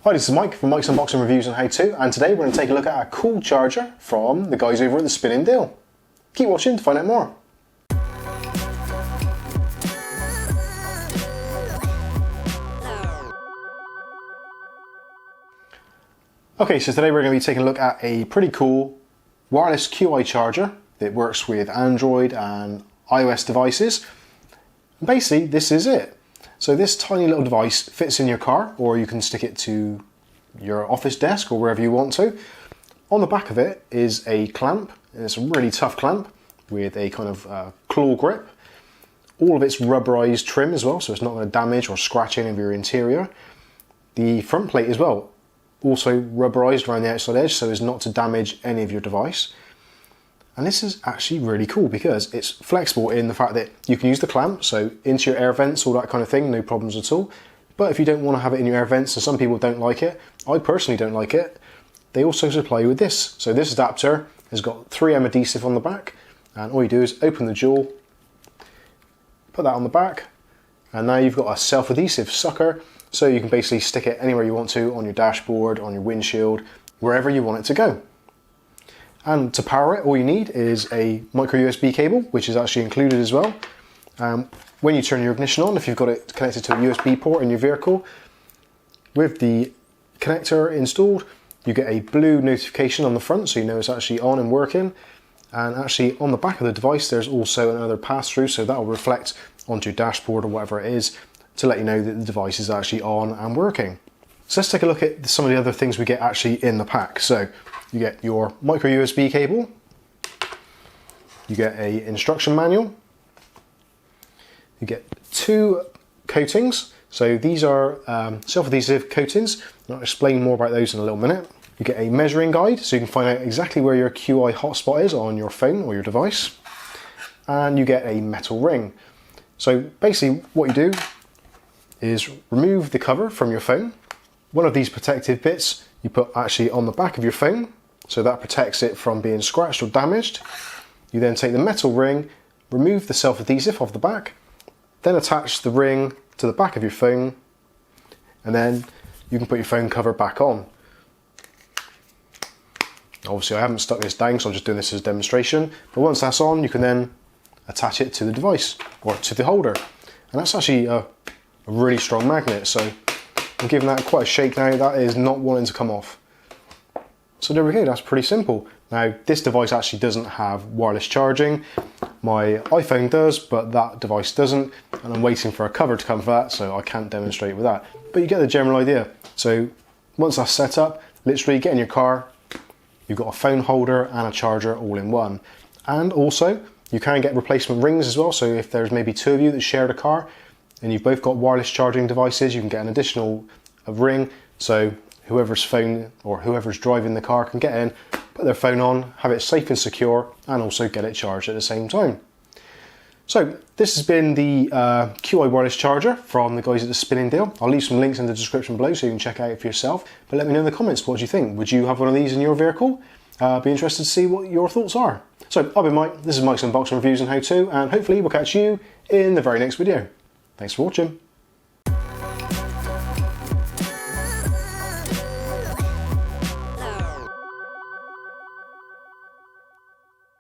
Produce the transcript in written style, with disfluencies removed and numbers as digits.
Hi, this is Mike from Mike's Unboxing Reviews and How To, and today we're going to take a look at a cool charger from the guys over at the Spinning Dill. Keep watching to find out more. Okay, so today we're going to be taking a look at a pretty cool wireless QI charger that works with Android and iOS devices. Basically, this is it. So this tiny little device fits in your car, or you can stick it to your office desk or wherever you want to. On the back of it is a clamp, and it's a really tough clamp with a kind of claw grip. All of it's rubberized trim as well, so it's not going to damage or scratch any of your interior. The front plate as well, also rubberized around the outside edge so as not to damage any of your device. And this is actually really cool because it's flexible in the fact that you can use the clamp, so into your air vents, all that kind of thing, no problems at all. But if you don't want to have it in your air vents, and some people don't like it, I personally don't like it, they also supply you with this. So this adapter has got 3M adhesive on the back, and all you do is open the jewel, put that on the back, and now you've got a self-adhesive sucker, so you can basically stick it anywhere you want to, on your dashboard, on your windshield, wherever you want it to go. And to power it, all you need is a micro USB cable, which is actually included as well. When you turn your ignition on, if you've got it connected to a USB port in your vehicle, with the connector installed, you get a blue notification on the front, so you know it's actually on and working. And actually on the back of the device, there's also another pass-through, so that will reflect onto your dashboard or whatever it is to let you know that the device is actually on and working. So let's take a look at some of the other things we get actually in the pack. So you get your micro USB cable, you get an instruction manual, you get 2 coatings. So these are self-adhesive coatings. I'll explain more about those in a little minute. You get a measuring guide, so you can find out exactly where your QI hotspot is on your phone or your device. And you get a metal ring. So basically what you do is remove the cover from your phone. One of these protective bits you put actually on the back of your phone, so that protects it from being scratched or damaged. You then take the metal ring, remove the self-adhesive off the back, then attach the ring to the back of your phone, and then you can put your phone cover back on. Obviously I haven't stuck this down, so I'm just doing this as a demonstration, but once that's on, you can then attach it to the device, or to the holder. And that's actually a really strong magnet, so I'm giving that quite a shake now. That is not wanting to come off. So there we go, that's pretty simple. Now this device actually doesn't have wireless charging. My iPhone does, but that device doesn't, and I'm waiting for a cover to come for that, so I can't demonstrate with that. But you get the general idea. So once that's set up, literally get in your car, you've got a phone holder and a charger all in one. And also, you can get replacement rings as well, so if there's maybe 2 of you that share the car, and you've both got wireless charging devices, you can get an additional ring, so whoever's phone or whoever's driving the car can get in, put their phone on, have it safe and secure, and also get it charged at the same time. So this has been the QI wireless charger from the guys at the Spinning Dill. I'll leave some links in the description below so you can check it out for yourself, but let me know in the comments, what do you think? Would you have one of these in your vehicle? Be interested to see what your thoughts are. So I've been Mike, this is Mike's Unboxing Reviews and How To, and hopefully we'll catch you in the very next video. Thanks for watching.